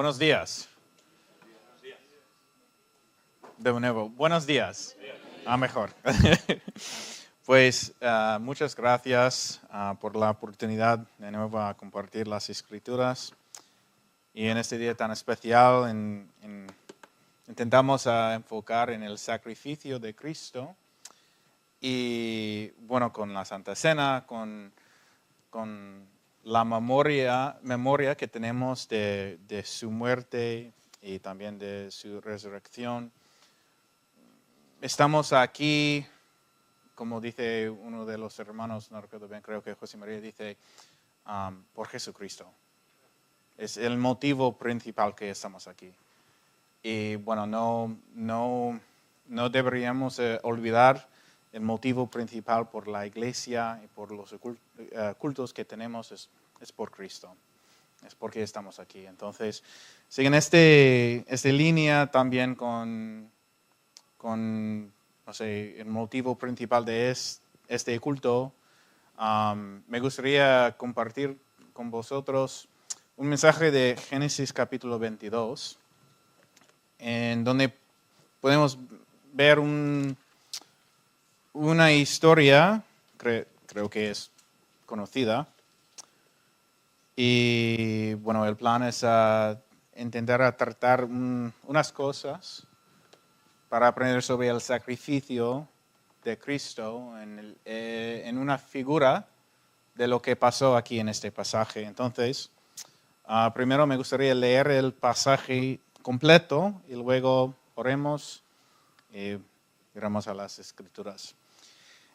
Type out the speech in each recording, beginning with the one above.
Buenos días. De nuevo, buenos días. Mejor. Pues muchas gracias por la oportunidad de nuevo a compartir las escrituras. Y en este día tan especial intentamos enfocar en el sacrificio de Cristo. Y bueno, con la Santa Cena, con la memoria que tenemos de su muerte y también de su resurrección. Estamos aquí, como dice uno de los hermanos, no recuerdo bien, creo que José María dice, por Jesucristo. Es el motivo principal que estamos aquí. Y bueno, no deberíamos olvidar el motivo principal por la iglesia y por los cultos que tenemos es por Cristo. Es porque estamos aquí. Entonces, siguen esta línea también con no sé, el motivo principal de este culto. Me gustaría compartir con vosotros un mensaje de Génesis capítulo 22, en donde podemos ver una historia, creo que es conocida, y bueno, el plan es intentar tratar unas cosas para aprender sobre el sacrificio de Cristo en una figura de lo que pasó aquí en este pasaje. Entonces, primero me gustaría leer el pasaje completo y luego oremos y iremos a las Escrituras.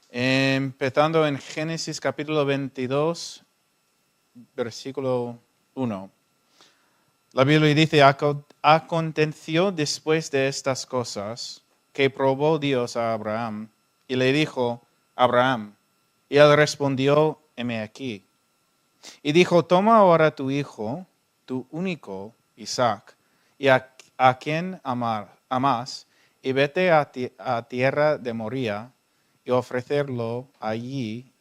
Empezando en Génesis capítulo 22, versículo 1. La Biblia dice, aconteció después de estas cosas que probó Dios a Abraham y le dijo, Abraham, y él respondió, heme aquí. Y dijo, toma ahora tu hijo, tu único Isaac, y a quien amas, y vete a tierra de Moría y ofrecerlo allí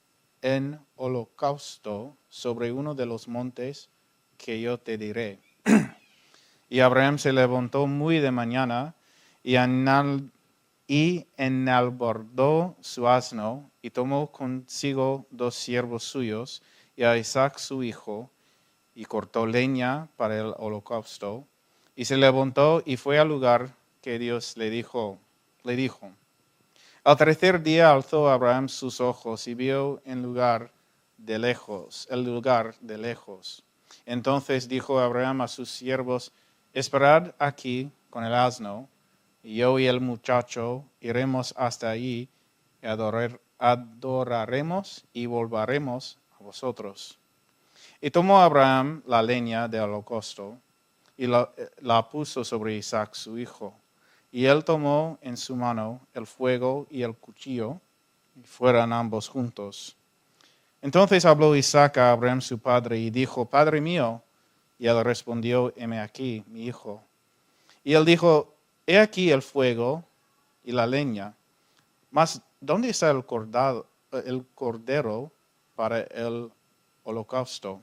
en holocausto sobre uno de los montes que yo te diré. Y Abraham se levantó muy de mañana y enalbordó su asno y tomó consigo 2 siervos suyos y a Isaac su hijo y cortó leña para el holocausto y se levantó y fue al lugar que Dios le dijo. Al tercer día alzó Abraham sus ojos y vio el lugar de lejos. Entonces dijo Abraham a sus siervos, esperad aquí con el asno, y yo y el muchacho iremos hasta allí y adoraremos y volveremos a vosotros. Y tomó Abraham la leña del holocausto y la puso sobre Isaac su hijo. Y él tomó en su mano el fuego y el cuchillo, y fueron ambos juntos. Entonces habló Isaac a Abraham su padre y dijo, Padre mío. Y él respondió, heme aquí, mi hijo. Y él dijo, he aquí el fuego y la leña, mas ¿dónde está el cordero para el holocausto?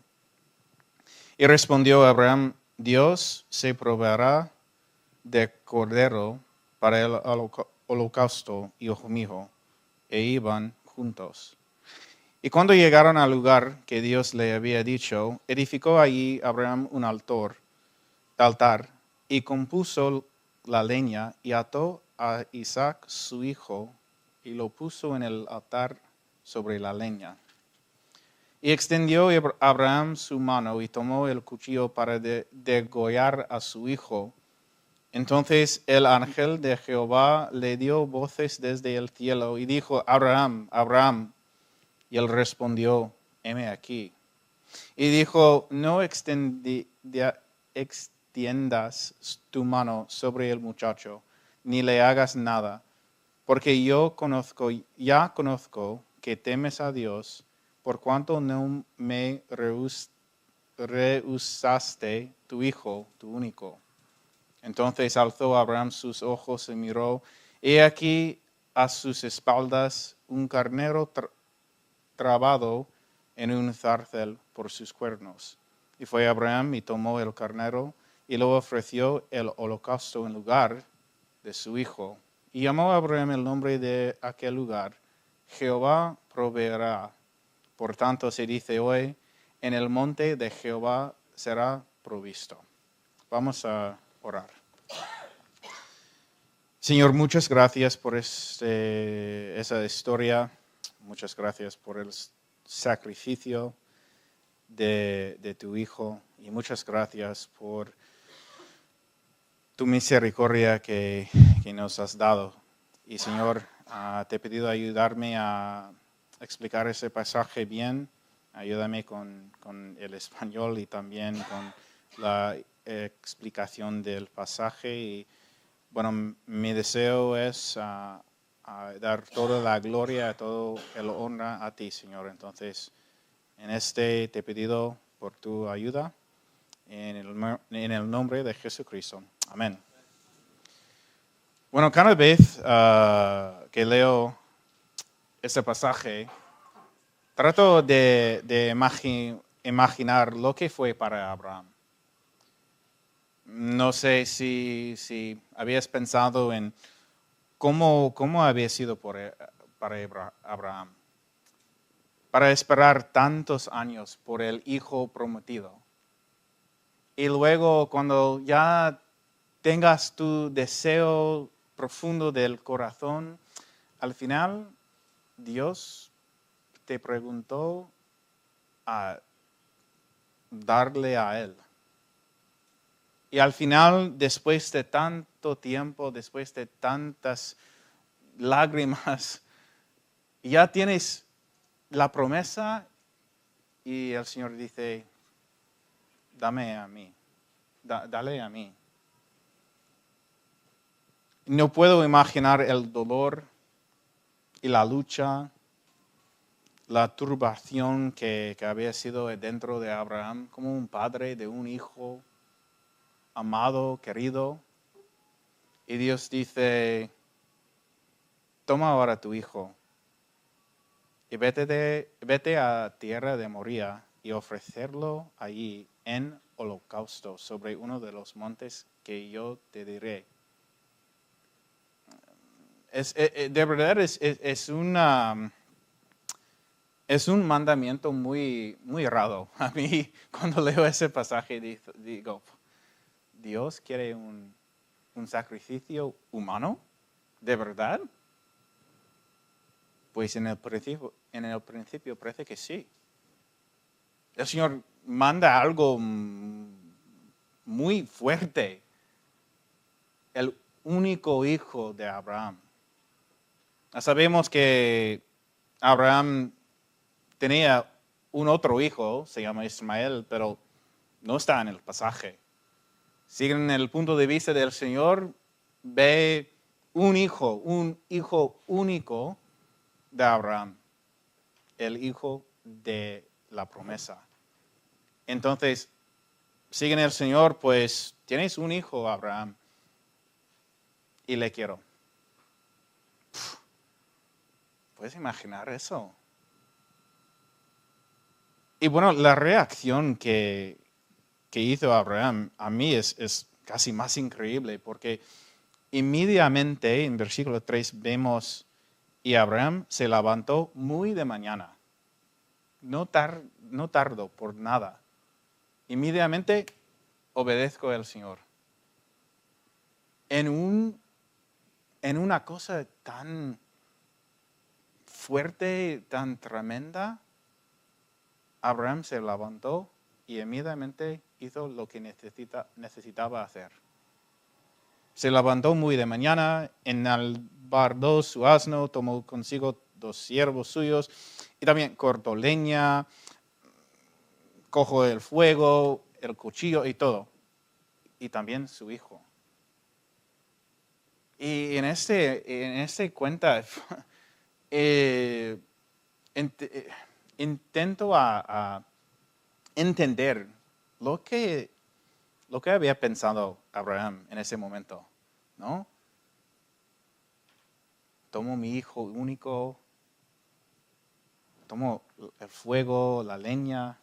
Y respondió Abraham, Dios se proveerá de cordero para el holocausto, hijo mío. E iban juntos. Y cuando llegaron al lugar que Dios le había dicho, edificó allí Abraham un altar y compuso la leña y ató a Isaac su hijo y lo puso en el altar sobre la leña. Y extendió Abraham su mano y tomó el cuchillo para degollar a su hijo. Entonces el ángel de Jehová le dio voces desde el cielo y dijo, Abraham, Abraham. Y él respondió, heme aquí. Y dijo, no extiendas tu mano sobre el muchacho, ni le hagas nada, porque ya conozco que temes a Dios, por cuanto no me rehusaste tu hijo, tu único. Entonces alzó Abraham sus ojos y miró, he aquí a sus espaldas un carnero trabado en un zarcel por sus cuernos. Y fue Abraham y tomó el carnero y luego ofreció el holocausto en lugar de su hijo. Y llamó a Abraham el nombre de aquel lugar, Jehová proveerá. Por tanto se dice hoy, en el monte de Jehová será provisto. Vamos a orar. Señor, muchas gracias por esa historia. Muchas gracias por el sacrificio de tu Hijo. Y muchas gracias por tu misericordia que nos has dado. Y Señor, te he pedido ayudarme a explicar ese pasaje bien. Ayúdame con el español y también con la explicación del pasaje. Y bueno, mi deseo es dar toda la gloria, todo el honra a ti, Señor. Entonces, te he pedido por tu ayuda en el nombre de Jesucristo. Amén. Bueno, cada vez que leo este pasaje, trato de imaginar lo que fue para Abraham. No sé si habías pensado en cómo había sido para Abraham, para esperar tantos años por el hijo prometido. Y luego cuando ya tengas tu deseo profundo del corazón, al final Dios te preguntó a darle a él. Y al final, después de tanto tiempo, después de tantas lágrimas, ya tienes la promesa y el Señor dice, dame a mí, dale a mí. No puedo imaginar el dolor y la lucha, la turbación que había sido dentro de Abraham como un padre de un hijo amado, querido. Y Dios dice, toma ahora tu hijo y vete a tierra de Moría y ofrecerlo allí en holocausto sobre uno de los montes que yo te diré. De verdad es un mandamiento muy, muy raro. A mí, cuando leo ese pasaje, digo, ¿Dios quiere un sacrificio humano? ¿De verdad? Pues en el principio parece que sí. El Señor manda algo muy fuerte. El único hijo de Abraham. Sabemos que Abraham tenía un otro hijo, se llama Ismael, pero no está en el pasaje. Siguen el punto de vista del Señor, ve un hijo único de Abraham, el hijo de la promesa. Entonces, siguen el Señor, pues tienes un hijo, Abraham, y le quiero. ¿Puedes imaginar eso? Y bueno, la reacción que hizo Abraham a mí es casi más increíble, porque inmediatamente en versículo 3 vemos, y Abraham se levantó muy de mañana. No tardó por nada. Inmediatamente obedezco al Señor. En una cosa tan fuerte, tan tremenda, Abraham se levantó y inmediatamente hizo lo que necesitaba hacer. Se levantó muy de mañana, enalbardó su asno, tomó consigo 2 siervos suyos y también cortó leña, cogió el fuego, el cuchillo y todo. Y también su hijo. Y en este cuenta, intento a entender lo que había pensado Abraham en ese momento, ¿no? Tomo mi hijo único, tomo el fuego, la leña,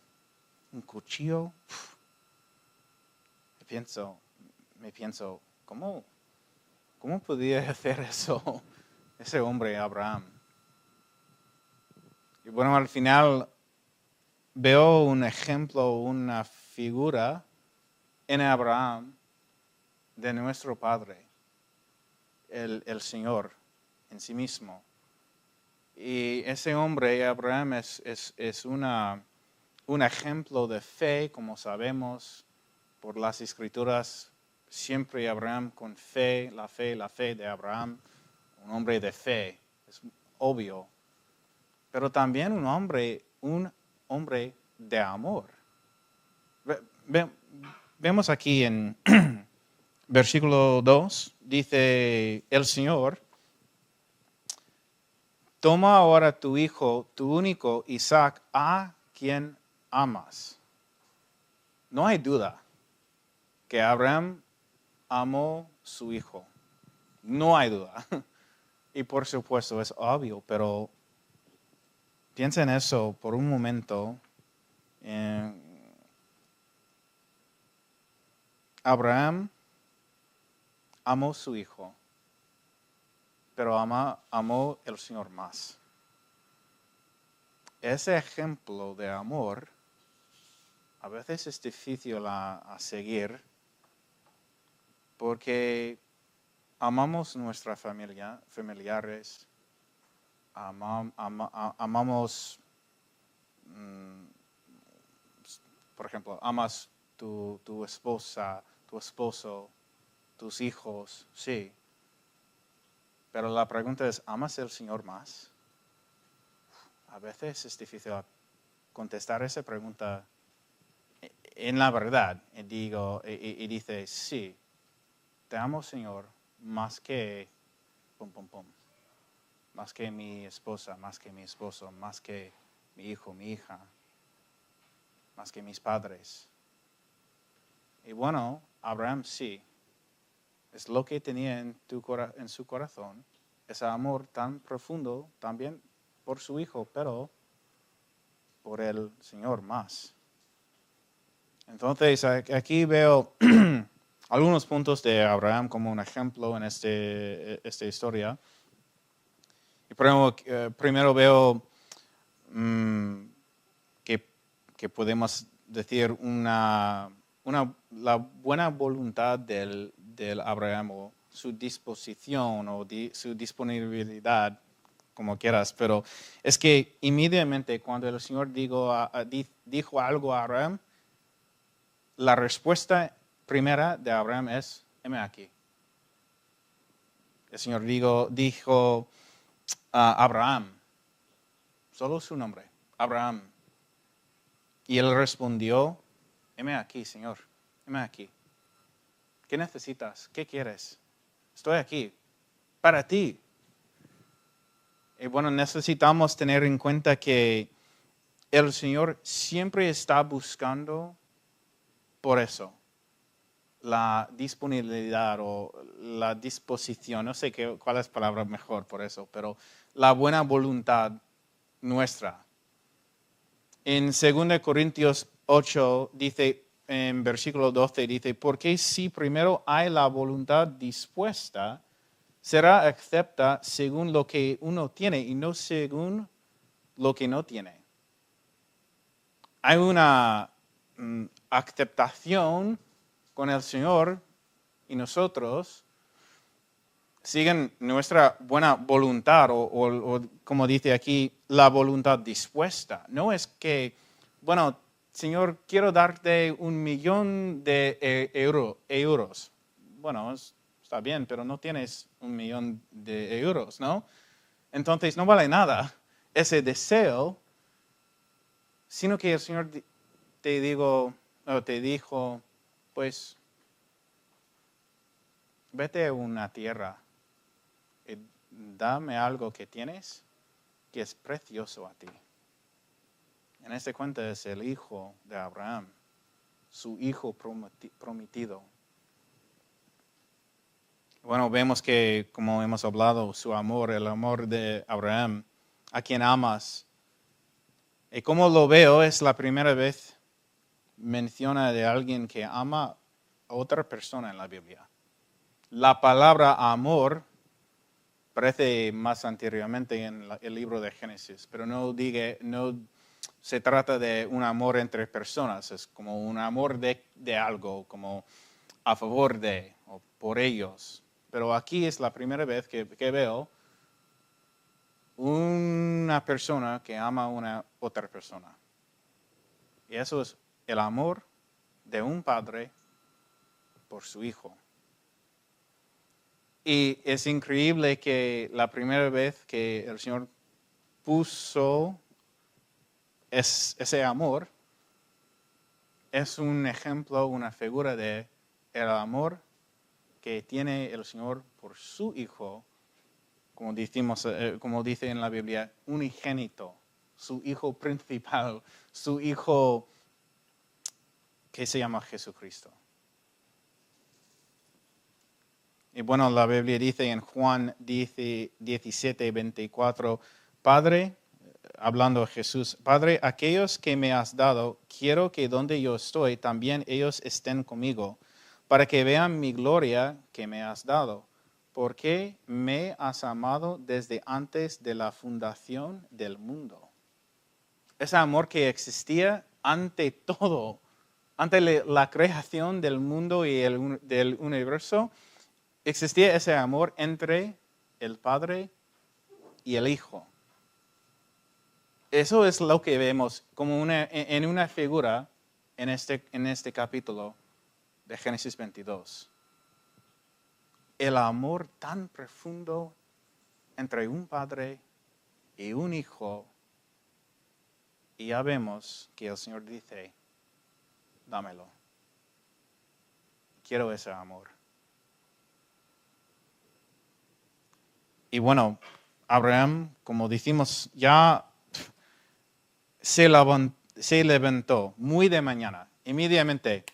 un cuchillo. me pienso, ¿cómo podía hacer eso ese hombre Abraham? Y bueno, al final veo un ejemplo, una figura en Abraham de nuestro Padre, el Señor en sí mismo. Y ese hombre, Abraham, es un ejemplo de fe, como sabemos por las Escrituras. Siempre Abraham con fe, la fe de Abraham, un hombre de fe, es obvio. Pero también un hombre de amor. Vemos aquí en versículo 2, dice el Señor, toma ahora tu hijo, tu único Isaac, a quien amas. No hay duda que Abraham amó su hijo. No hay duda. Y por supuesto es obvio, pero piensa en eso por un momento. Abraham amó su hijo, pero amó el Señor más. Ese ejemplo de amor a veces es difícil a seguir porque amamos nuestra familia, familiares, amamos, por ejemplo, amas tu esposa, tu esposo, tus hijos, sí. Pero la pregunta es, ¿amas al Señor más? A veces es difícil contestar esa pregunta en la verdad. Y dice, sí, te amo, Señor, más que más que mi esposa, más que mi esposo, más que mi hijo, mi hija, más que mis padres. Y bueno, Abraham sí, es lo que tenía en su corazón, ese amor tan profundo también por su hijo, pero por el Señor más. Entonces, aquí veo algunos puntos de Abraham como un ejemplo en esta historia. Y primero veo que podemos decir la buena voluntad del Abraham, o su disposición o su disponibilidad, como quieras, pero es que inmediatamente cuando el Señor dijo algo a Abraham, la respuesta primera de Abraham es, heme aquí. El Señor dijo a Abraham, solo su nombre, Abraham. Y él respondió, heme aquí, Señor, heme aquí. ¿Qué necesitas? ¿Qué quieres? Estoy aquí, para ti. Y bueno, necesitamos tener en cuenta que el Señor siempre está buscando por eso la disponibilidad o la disposición, no sé cuál es la palabra mejor por eso, pero la buena voluntad nuestra. En 2 Corintios 8 dice, en versículo 12 dice, porque si primero hay la voluntad dispuesta, será acepta según lo que uno tiene y no según lo que no tiene. Hay una aceptación con el Señor y nosotros siguen nuestra buena voluntad o como dice aquí, la voluntad dispuesta. No es que, bueno, Señor, quiero darte 1,000,000 de euros. Bueno, está bien, pero no tienes 1,000,000 de euros, ¿no? Entonces no vale nada ese deseo, sino que el Señor te dijo, pues, vete a una tierra y dame algo que tienes que es precioso a ti. En este cuento es el hijo de Abraham, su hijo prometido. Bueno, vemos que, como hemos hablado, su amor, el amor de Abraham, a quien amas. Y como lo veo, es la primera vez menciona de alguien que ama a otra persona en la Biblia. La palabra amor aparece más anteriormente en el libro de Génesis, pero no se trata de un amor entre personas, es como un amor de algo, como a favor de o por ellos. Pero aquí es la primera vez que veo una persona que ama a una otra persona. Y eso es el amor de un padre por su hijo. Y es increíble que la primera vez que el Señor puso ese amor, es un ejemplo, una figura de el amor que tiene el Señor por su hijo, como dice en la Biblia, unigénito, su hijo principal, su hijo que se llama Jesucristo. Y bueno, la Biblia dice en Juan 17, 24, Padre, hablando a Jesús, Padre, aquellos que me has dado, quiero que donde yo estoy, también ellos estén conmigo, para que vean mi gloria que me has dado, porque me has amado desde antes de la fundación del mundo. Ese amor que existía ante todo, ante la creación del mundo y del universo, existía ese amor entre el Padre y el Hijo. Eso es lo que vemos como en una figura en este capítulo de Génesis 22. El amor tan profundo entre un padre y un hijo. Y ya vemos que el Señor dice, dámelo. Quiero ese amor. Y bueno, Abraham, como decimos, ya se levantó muy de mañana. Inmediatamente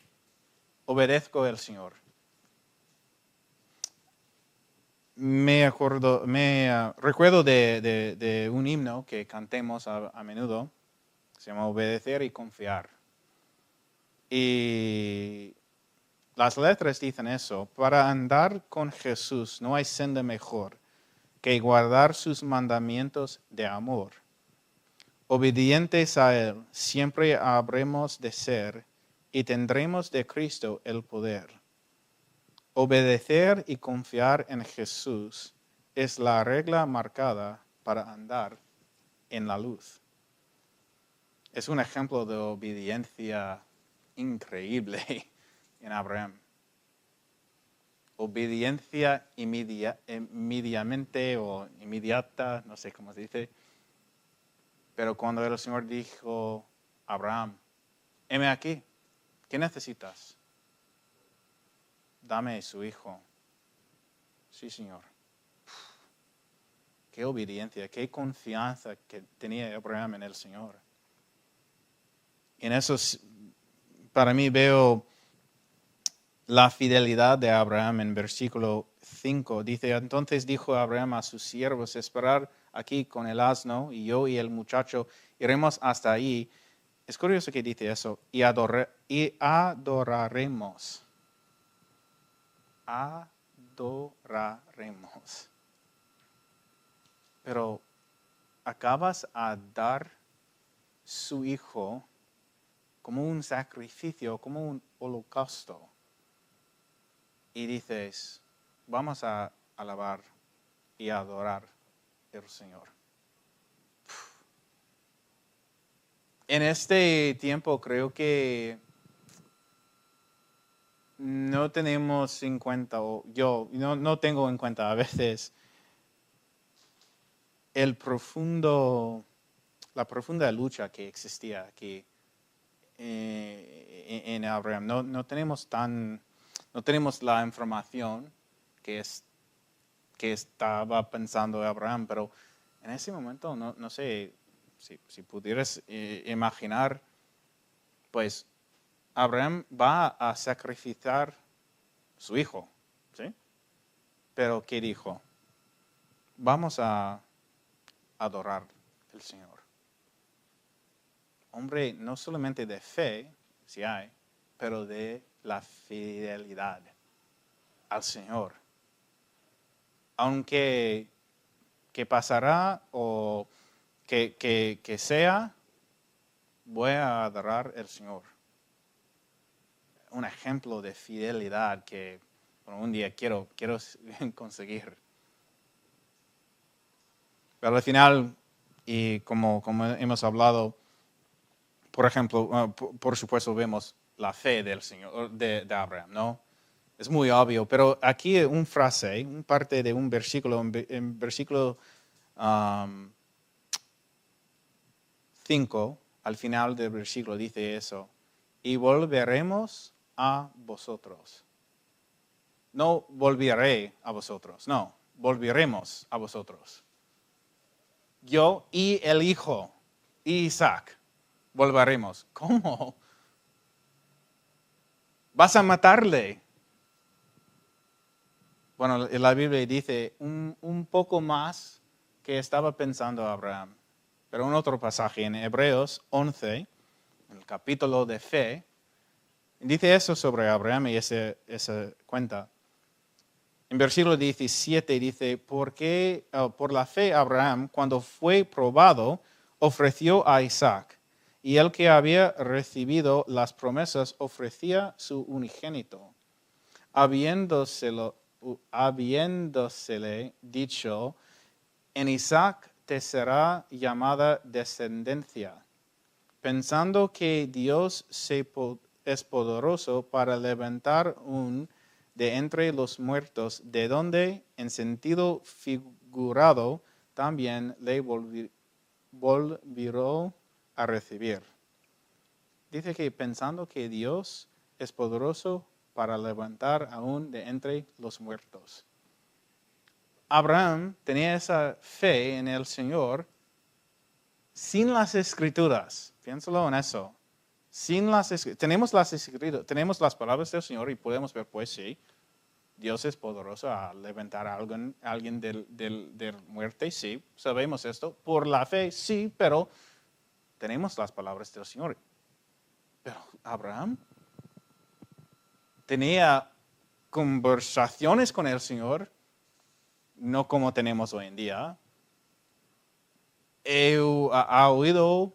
obedezco al Señor. Recuerdo de un himno que cantemos a menudo, se llama Obedecer y Confiar. Y las letras dicen eso, para andar con Jesús no hay senda mejor que guardar sus mandamientos de amor. Obedientes a Él, siempre habremos de ser y tendremos de Cristo el poder. Obedecer y confiar en Jesús es la regla marcada para andar en la luz. Es un ejemplo de obediencia increíble en Abraham. Obediencia inmediatamente o inmediata, no sé cómo se dice. Pero cuando el Señor dijo a Abraham, heme aquí, ¿qué necesitas? Dame su hijo. Sí, Señor. Qué obediencia, qué confianza que tenía Abraham en el Señor. En eso, para mí, veo la fidelidad de Abraham en versículo 5. Dice, entonces dijo Abraham a sus siervos, esperar aquí con el asno, y yo y el muchacho iremos hasta ahí. Es curioso que dice eso, y adoraremos. Adoraremos. Pero acabas a dar su hijo como un sacrificio, como un holocausto. Y dices, vamos a alabar y adorar al Señor. En este tiempo creo que no tenemos en cuenta, o yo no tengo en cuenta a veces la profunda lucha que existía aquí en Abraham. No tenemos la información que estaba pensando Abraham, pero en ese momento no sé si pudieras imaginar, pues Abraham va a sacrificar su hijo, ¿sí? Pero ¿qué dijo? Vamos a adorar al Señor. Hombre, no solamente de fe, si hay, pero de la fidelidad al Señor. Aunque que pasará o que sea, voy a adorar al Señor. Un ejemplo de fidelidad que un día quiero conseguir. Pero al final, y como hemos hablado, por ejemplo, por supuesto vemos la fe del Señor, de Abraham, ¿no? Es muy obvio, pero aquí una frase, una parte de un versículo, en versículo 5, al final del versículo dice eso, y volveremos a vosotros. No volveré a vosotros, no, volveremos a vosotros. Yo y el hijo, y Isaac, volveremos. ¿Cómo? ¿Vas a matarle? Bueno, la Biblia dice un poco más que estaba pensando Abraham. Pero en otro pasaje, en Hebreos 11, en el capítulo de fe, dice eso sobre Abraham y esa cuenta. En versículo 17 dice, porque por la fe Abraham, cuando fue probado, ofreció a Isaac. Y el que había recibido las promesas ofrecía su unigénito, habiéndosele dicho, en Isaac te será llamada descendencia, pensando que Dios es poderoso para levantar de entre los muertos, de donde, en sentido figurado, también le volvió a recibir. Dice que pensando que Dios es poderoso para levantar aún de entre los muertos. Abraham tenía esa fe en el Señor sin las escrituras. Piénsalo en eso. Tenemos las escrituras, tenemos las palabras del Señor y podemos ver, pues sí, Dios es poderoso a levantar a alguien del muerte, sí, sabemos esto. Por la fe, sí, pero tenemos las palabras del Señor. Pero Abraham tenía conversaciones con el Señor, no como tenemos hoy en día. Ha oído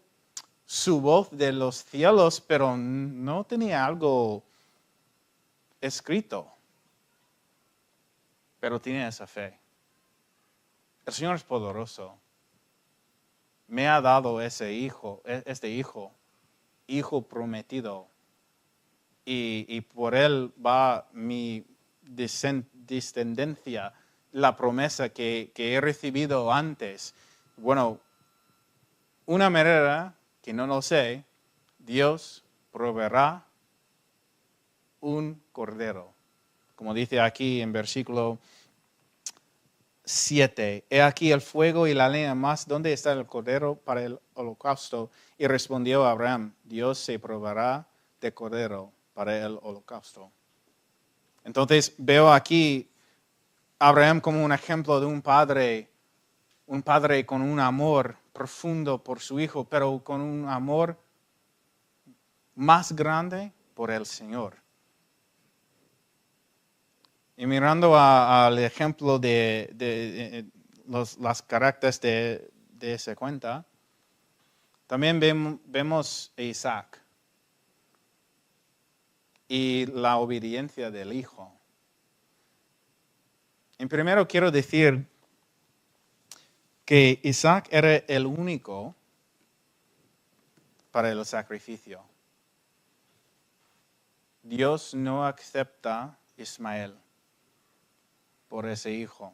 su voz de los cielos, pero no tenía algo escrito. Pero tiene esa fe. El Señor es poderoso. Me ha dado este hijo prometido. Y por él va mi descendencia, la promesa que he recibido antes. Bueno, una manera que no lo sé, Dios proveerá un cordero. Como dice aquí en versículo 7, he aquí el fuego y la leña, más ¿dónde está el cordero para el holocausto? Y respondió Abraham, Dios se proveerá de cordero para el holocausto. Entonces veo aquí Abraham como un ejemplo de un padre con un amor profundo por su hijo, pero con un amor más grande por el Señor. Y mirando al ejemplo de las caracteres de esa cuenta, también vemos a Isaac y la obediencia del hijo. En primero quiero decir que Isaac era el único para el sacrificio. Dios no acepta a Ismael por ese hijo.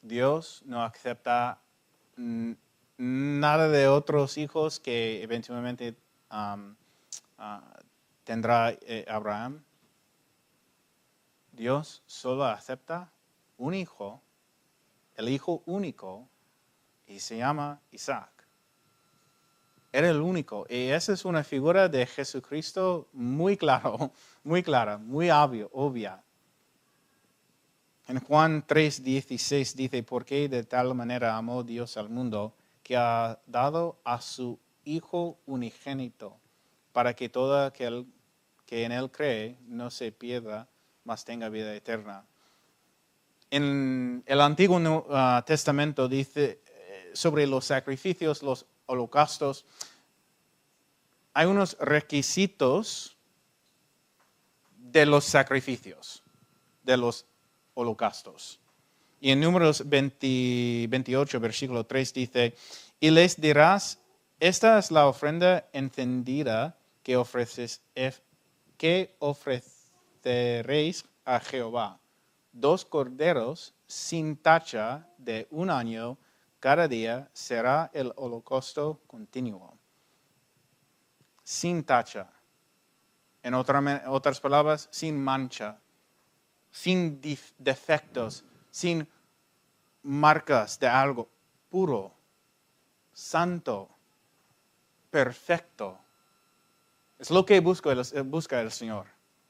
Dios no acepta nada de otros hijos que eventualmente tendrá Abraham. Dios solo acepta un hijo, el hijo único, y se llama Isaac. Era el único. Y esa es una figura de Jesucristo muy clara, muy obvia. En Juan 3:16 dice, porque de tal manera amó Dios al mundo, que ha dado a su Hijo unigénito, para que todo aquel que en él cree no se pierda, mas tenga vida eterna. En el Antiguo Testamento dice sobre los sacrificios, los holocaustos, hay unos requisitos de los sacrificios, de los holocaustos. Y en Números 28, versículo 3 dice, y les dirás, esta es la ofrenda encendida que ofreceréis a Jehová. 2 corderos sin tacha de 1 año cada día será el holocausto continuo. Sin tacha. En otras palabras, sin mancha, sin defectos, sin marcas de algo, puro, santo, perfecto. Es lo que busca el Señor.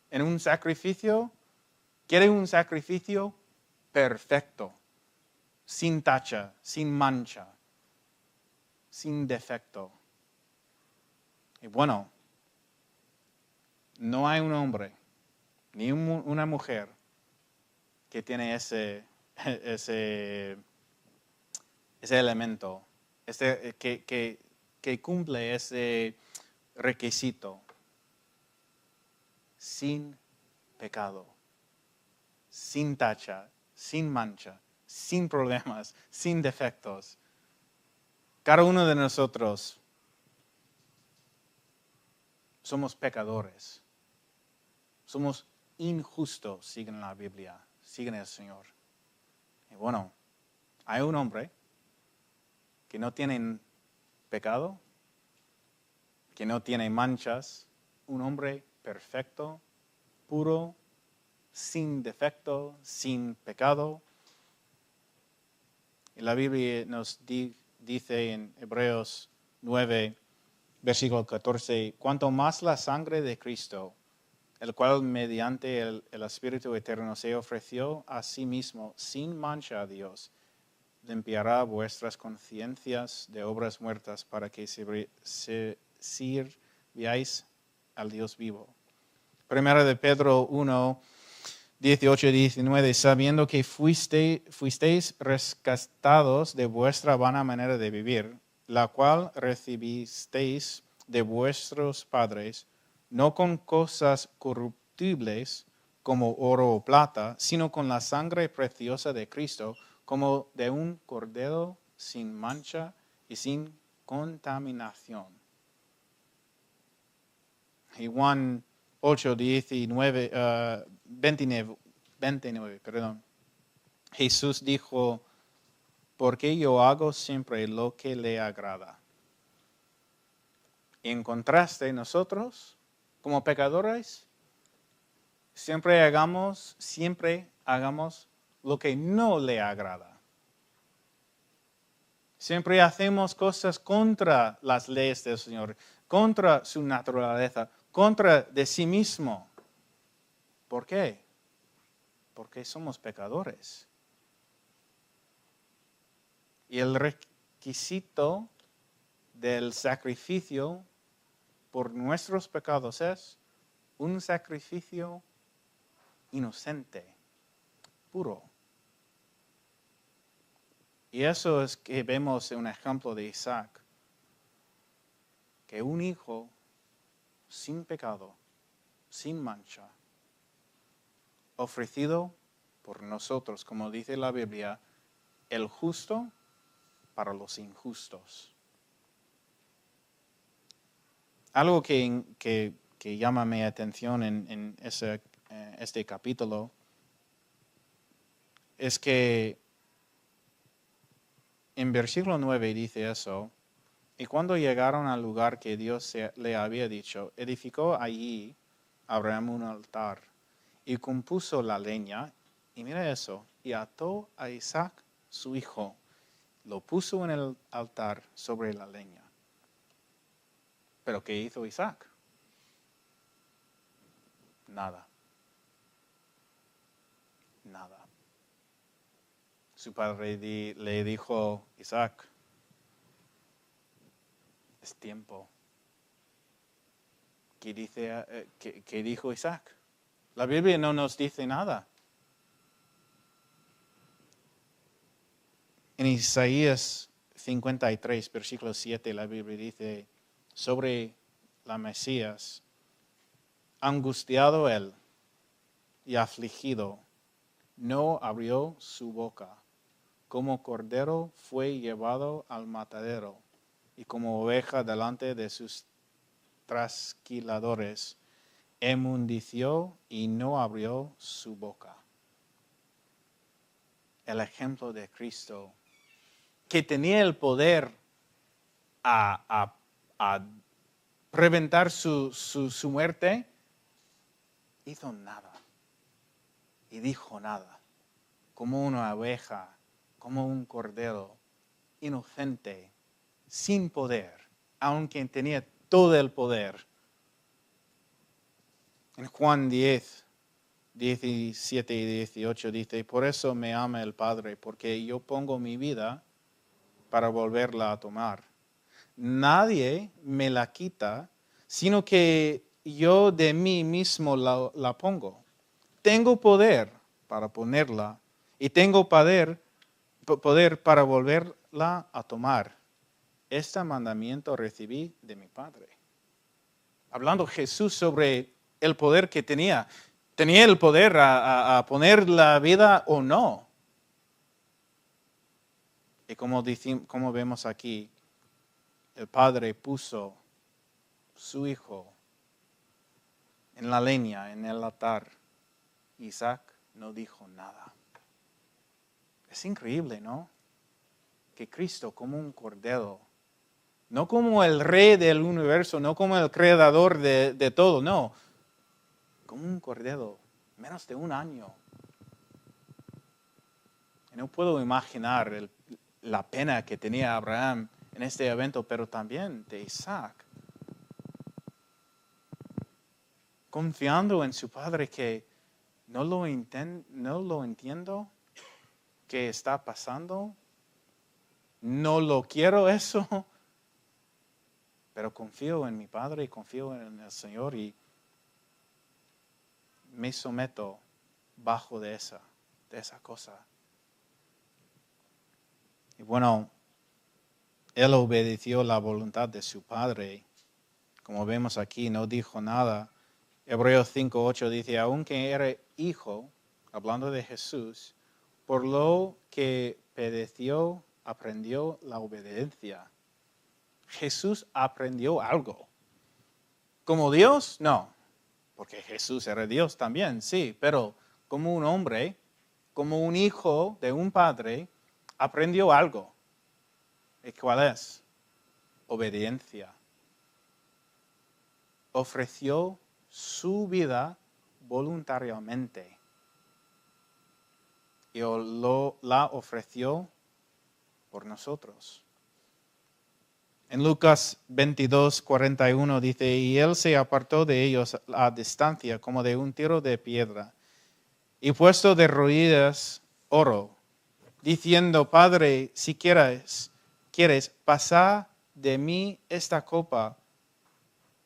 En un sacrificio, quiere un sacrificio perfecto, sin tacha, sin mancha, sin defecto. Y bueno, no hay un hombre ni una mujer que tiene ese elemento, que cumple ese requisito sin pecado, sin tacha, sin mancha, sin problemas, sin defectos. Cada uno de nosotros somos pecadores, somos injustos, siguen la Biblia, siguen el Señor. Y bueno, hay un hombre que no tiene pecado, que no tiene manchas, un hombre perfecto, puro, sin defecto, sin pecado. Y la Biblia nos dice en Hebreos 9, versículo 14, cuanto más la sangre de Cristo, el cual mediante el Espíritu Eterno se ofreció a sí mismo sin mancha a Dios, limpiará vuestras conciencias de obras muertas para que sirváis al Dios vivo. Primera de Pedro 1, 18 y 19, sabiendo que fuisteis rescatados de vuestra vana manera de vivir, la cual recibisteis de vuestros padres, no con cosas corruptibles como oro o plata, sino con la sangre preciosa de Cristo, como de un cordero sin mancha y sin contaminación. Y Juan 8, 29, Jesús dijo, porque yo hago siempre lo que le agrada. Y en contraste, nosotros, como pecadores, siempre hagamos lo que no le agrada. Siempre hacemos cosas contra las leyes del Señor, contra su naturaleza, contra de sí mismo. ¿Por qué? Porque somos pecadores. Y el requisito del sacrificio por nuestros pecados es un sacrificio inocente, puro. Y eso es que vemos en un ejemplo de Isaac, que un hijo sin pecado, sin mancha, ofrecido por nosotros, como dice la Biblia, el justo para los injustos. Algo que llama mi atención en este capítulo es que en versículo 9 dice eso, y cuando llegaron al lugar que Dios le había dicho, edificó allí Abraham un altar y compuso la leña, y mira eso, y ató a Isaac su hijo, lo puso en el altar sobre la leña. ¿Pero qué hizo Isaac? Nada. Nada. Su padre le dijo, Isaac, es tiempo. ¿Qué dijo Isaac? La Biblia no nos dice nada. En Isaías 53, versículo 7, la Biblia dice sobre la Mesías, angustiado él y afligido, no abrió su boca. Como cordero fue llevado al matadero, y como oveja delante de sus trasquiladores, enmudeció y no abrió su boca. El ejemplo de Cristo, que tenía el poder a preventar su muerte, hizo nada y dijo nada, como una oveja, como un cordero inocente, sin poder, aunque tenía todo el poder. En Juan 10, 17 y 18 dice, por eso me ama el Padre, porque yo pongo mi vida para volverla a tomar. Nadie me la quita, sino que yo de mí mismo la pongo. Tengo poder para ponerla y tengo poder para volverla a tomar. Este mandamiento recibí de mi Padre. Hablando Jesús sobre el poder que tenía. Tenía el poder a poner la vida o no. Y como vemos aquí, el Padre puso su Hijo en la leña, en el altar. Isaac no dijo nada. Es increíble, ¿no? Que Cristo como un cordero, no como el rey del universo, no como el creador de todo, no. Como un cordero, menos de un año. Y no puedo imaginar la pena que tenía Abraham en este evento, pero también de Isaac. Confiando en su padre que no lo entiendo qué está pasando. No lo quiero eso, pero confío en mi Padre y confío en el Señor y me someto bajo de esa cosa. Y bueno, él obedeció la voluntad de su Padre. Como vemos aquí, no dijo nada. Hebreos 5:8 dice, aunque era hijo, hablando de Jesús, por lo que padeció, aprendió la obediencia. Jesús aprendió algo. ¿Como Dios? No, porque Jesús era Dios también, sí, pero como un hombre, como un hijo de un padre, aprendió algo. ¿Y cuál es? Obediencia. Ofreció su vida voluntariamente y la ofreció por nosotros. En Lucas 22:41 dice, y él se apartó de ellos a distancia como de un tiro de piedra, y puesto de rodillas oró, diciendo, Padre, si quieres, pasar de mí esta copa,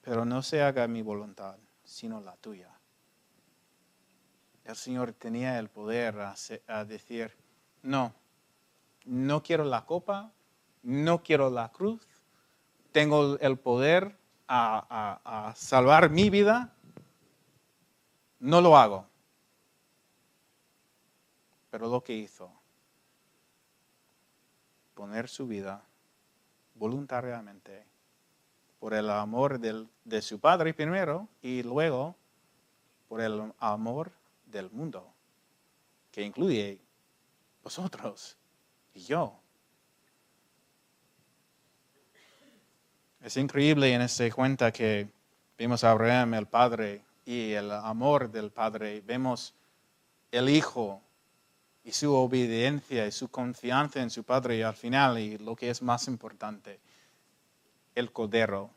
pero no se haga mi voluntad, sino la tuya. El Señor tenía el poder a decir, no quiero la copa, no quiero la cruz, tengo el poder a salvar mi vida, no lo hago. Pero lo que hizo, poner su vida voluntariamente por el amor de su Padre primero y luego por el amor del mundo, que incluye vosotros y yo. Es increíble en esta cuenta que vemos a Abraham, el padre, y el amor del padre. Vemos el hijo y su obediencia y su confianza en su padre. Y al final, y lo que es más importante, el cordero.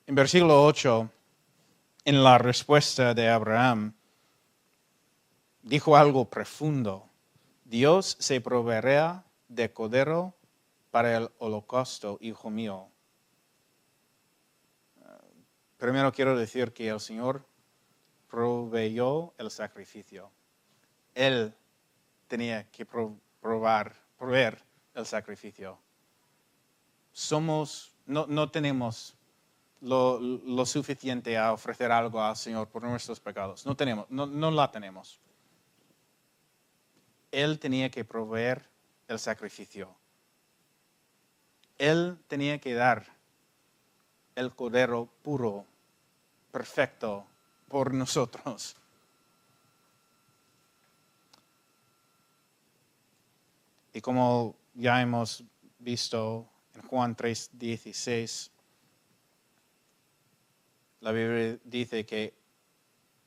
En versículo 8, en la respuesta de Abraham, dijo algo profundo. Dios se proveerá de cordero para el holocausto, hijo mío. primero quiero decir que el Señor proveyó el sacrificio. Él tenía que proveer el sacrificio. No tenemos lo suficiente a ofrecer algo al Señor por nuestros pecados. No la tenemos. Él tenía que proveer el sacrificio. Él tenía que dar el cordero puro, perfecto, por nosotros. Y como ya hemos visto en Juan 3:16, la Biblia dice que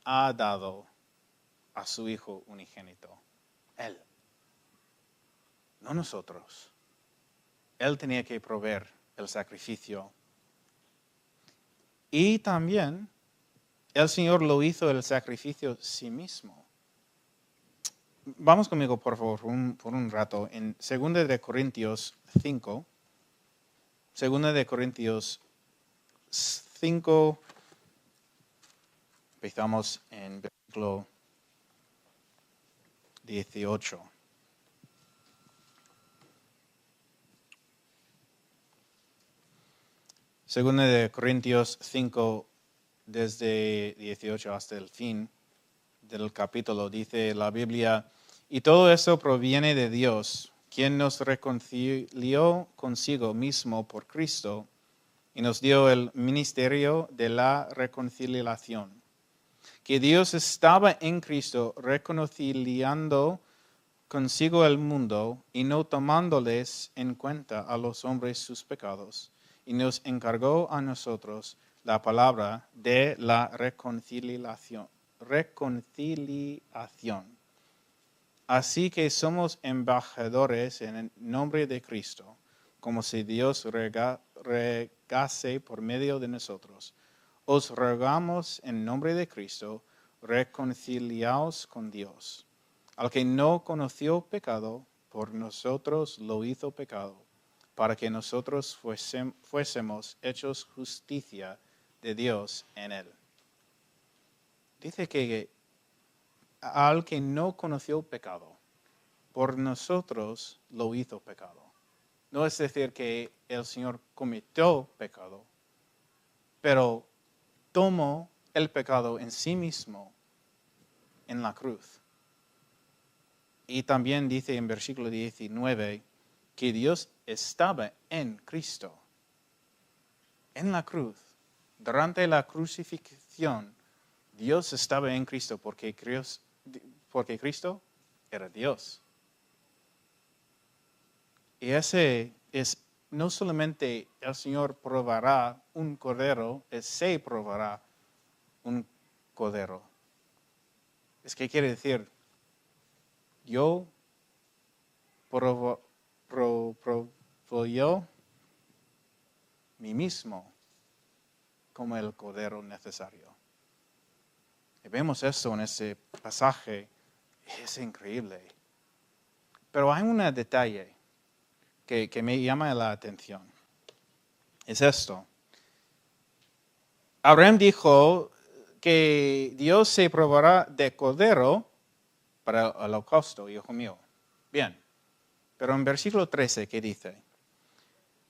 ha dado a su Hijo unigénito. Él, no nosotros. Él tenía que proveer el sacrificio. Y también el Señor lo hizo el sacrificio sí mismo. Vamos conmigo, por favor, por un rato. En 2 de Corintios 5. 2 de Corintios 5. Empezamos en versículo 18. Segunda de Corintios 5, desde 18 hasta el fin del capítulo, dice la Biblia, y todo eso proviene de Dios, quien nos reconcilió consigo mismo por Cristo y nos dio el ministerio de la reconciliación. Que Dios estaba en Cristo reconciliando consigo el mundo y no tomándoles en cuenta a los hombres sus pecados, y nos encargó a nosotros la palabra de la reconciliación. Así que somos embajadores en el nombre de Cristo, como si Dios regase por medio de nosotros. Os rogamos en nombre de Cristo, reconciliaos con Dios. Al que no conoció pecado, por nosotros lo hizo pecado, para que nosotros fuésemos hechos justicia de Dios en él. Dice que al que no conoció pecado, por nosotros lo hizo pecado. No es decir que el Señor cometió pecado, pero tomó el pecado en sí mismo en la cruz. Y también dice en versículo 19 que Dios estaba en Cristo, en la cruz. Durante la crucifixión, Dios estaba en Cristo porque Cristo era Dios. Y ese es no solamente el Señor probará un cordero, se probará un cordero. Es que quiere decir, yo proveyó mí mismo como el cordero necesario. Y vemos esto en ese pasaje, es increíble. Pero hay un detalle que me llama la atención. Es esto. Abraham dijo que Dios se probará de cordero para el holocausto, hijo mío. Bien. Pero en versículo 13, ¿qué dice?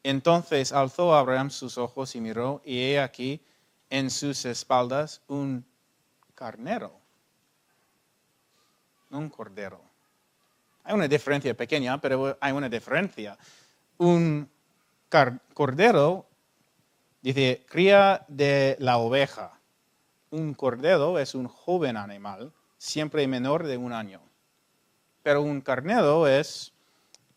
Entonces alzó Abraham sus ojos y miró, y he aquí en sus espaldas un carnero, un cordero. Hay una diferencia pequeña, pero hay una diferencia. Un cordero, dice, cría de la oveja. Un cordero es un joven animal, siempre menor de 1 año. Pero un carnero es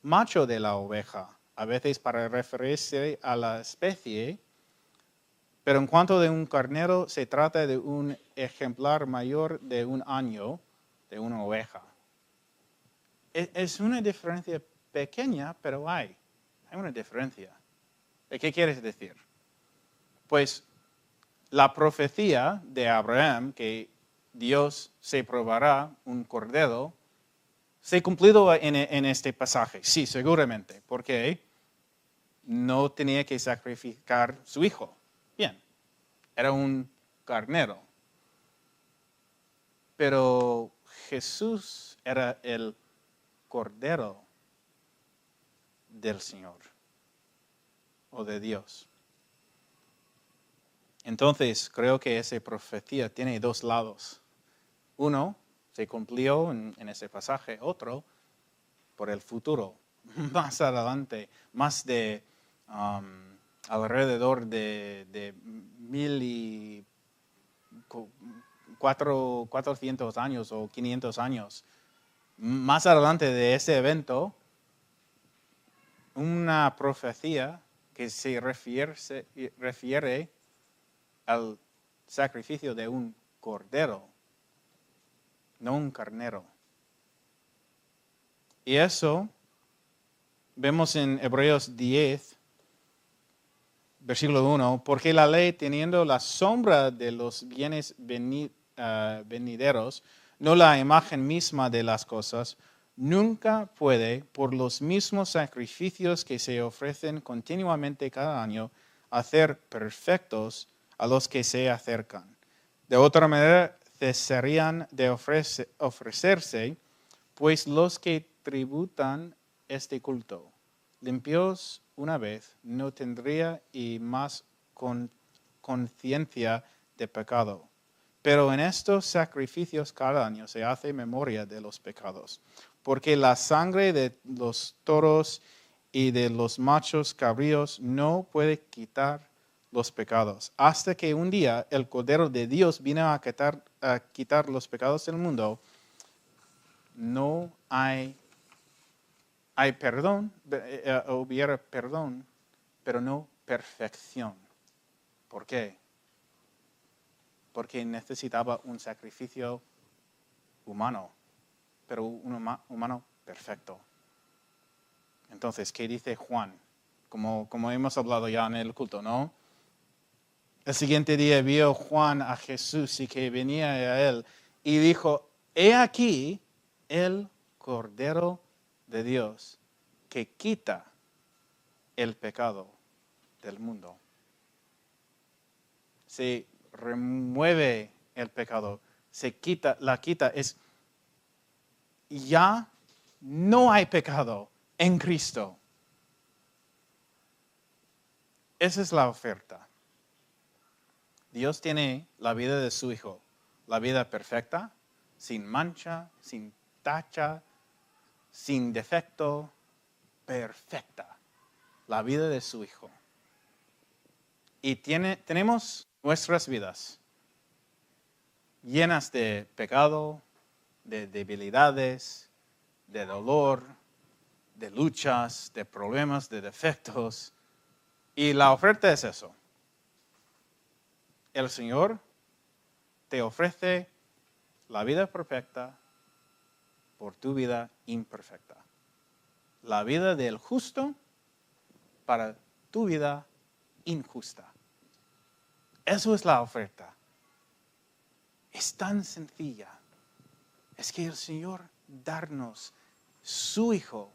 macho de la oveja, a veces para referirse a la especie, pero en cuanto de un carnero se trata de un ejemplar mayor de 1 año de una oveja. Es una diferencia pequeña, pero hay una diferencia. ¿Qué quieres decir? Pues la profecía de Abraham, que Dios se probará un cordero, se ha cumplido en este pasaje. Sí, seguramente, porque no tenía que sacrificar su hijo. Bien. era un carnero. Pero Jesús era el Cordero del Señor o de Dios. Entonces, creo que esa profecía tiene dos lados. Uno se cumplió en ese pasaje, otro por el futuro, más adelante, más de alrededor de 1400 años o 500 años. Más adelante de ese evento, una profecía que se refiere al sacrificio de un cordero, no un carnero. Y eso vemos en Hebreos 10, versículo 1, porque la ley, teniendo la sombra de los bienes venideros, no la imagen misma de las cosas, nunca puede, por los mismos sacrificios que se ofrecen continuamente cada año, hacer perfectos a los que se acercan. De otra manera, cesarían de ofrecerse, pues los que tributan este culto, limpios una vez, no tendría y más conciencia de pecado. Pero en estos sacrificios cada año se hace memoria de los pecados, porque la sangre de los toros y de los machos cabríos no puede quitar los pecados, hasta que un día el Cordero de Dios vino a quitar los pecados del mundo. No hay perdón, hubiera perdón, pero no perfección. ¿Por qué? Porque necesitaba un sacrificio humano, pero un humano perfecto. Entonces, ¿qué dice Juan? Como hemos hablado ya en el culto, ¿no? El siguiente día vio Juan a Jesús y que venía a él y dijo, he aquí el Cordero de Dios que quita el pecado del mundo. Se remueve el pecado, la quita. Ya no hay pecado en Cristo. Esa es la oferta. Dios tiene la vida de su Hijo, la vida perfecta, sin mancha, sin tacha, sin defecto, perfecta. La vida de su Hijo. Y tenemos nuestras vidas llenas de pecado, de debilidades, de dolor, de luchas, de problemas, de defectos. Y la oferta es eso. El Señor te ofrece la vida perfecta por tu vida imperfecta. La vida del justo para tu vida injusta. Eso es la oferta. Es tan sencilla. Es que el Señor darnos su Hijo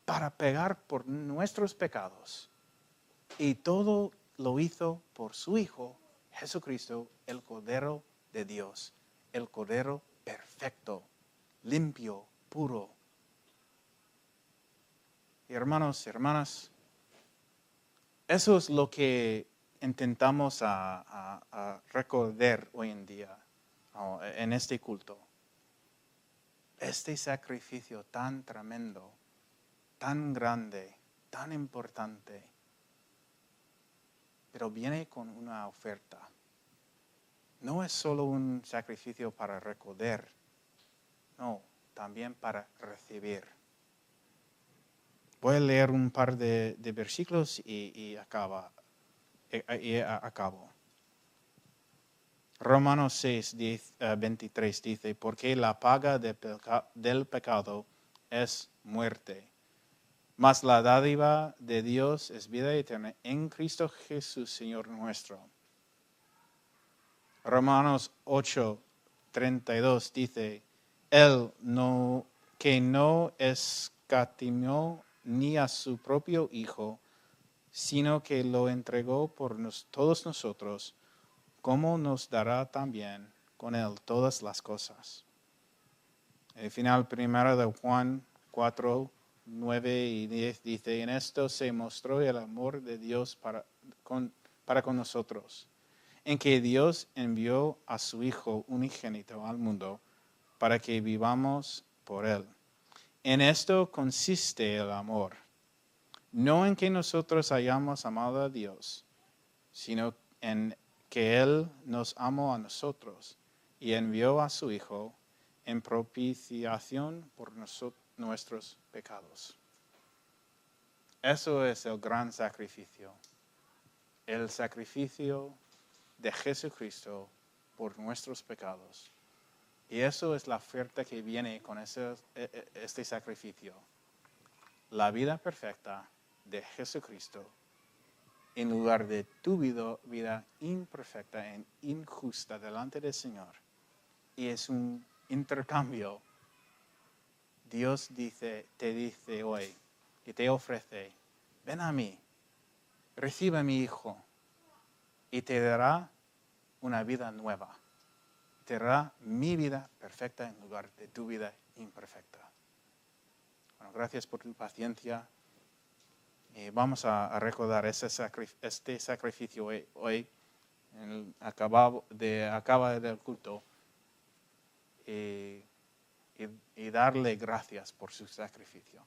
para pagar por nuestros pecados. Y todo lo hizo por su Hijo, Jesucristo, el Cordero de Dios. El Cordero perfecto, limpio, puro. Y hermanos y hermanas, eso es lo que intentamos a recordar hoy en día, en este culto. Este sacrificio tan tremendo, tan grande, tan importante, pero viene con una oferta. No es solo un sacrificio para recordar, no, también para recibir. Voy a leer un par de versículos y acabo. Romanos 6, 23 dice, porque la paga del pecado es muerte, mas la dádiva de Dios es vida eterna en Cristo Jesús, Señor nuestro. Romanos 8, 32 dice, Él que no escatimó ni a su propio Hijo, sino que lo entregó por todos nosotros, ¿cómo nos dará también con él todas las cosas? El final primero de Juan 4, 9 y 10 dice, en esto se mostró el amor de Dios para con nosotros, en que Dios envió a su Hijo unigénito al mundo para que vivamos por él. En esto consiste el amor, no en que nosotros hayamos amado a Dios, sino en que Él nos amó a nosotros y envió a su Hijo en propiciación por nuestros pecados. Eso es el gran sacrificio, el sacrificio de Jesucristo por nuestros pecados. Y eso es la oferta que viene con este sacrificio. La vida perfecta de Jesucristo en lugar de tu vida imperfecta e injusta delante del Señor. Y es un intercambio. Dios te dice hoy y te ofrece, ven a mí, recibe a mi Hijo y te dará una vida nueva. Te dará mi vida perfecta en lugar de tu vida imperfecta. Bueno, gracias por tu paciencia. Vamos a recordar este sacrificio hoy acaba del culto y darle gracias por su sacrificio.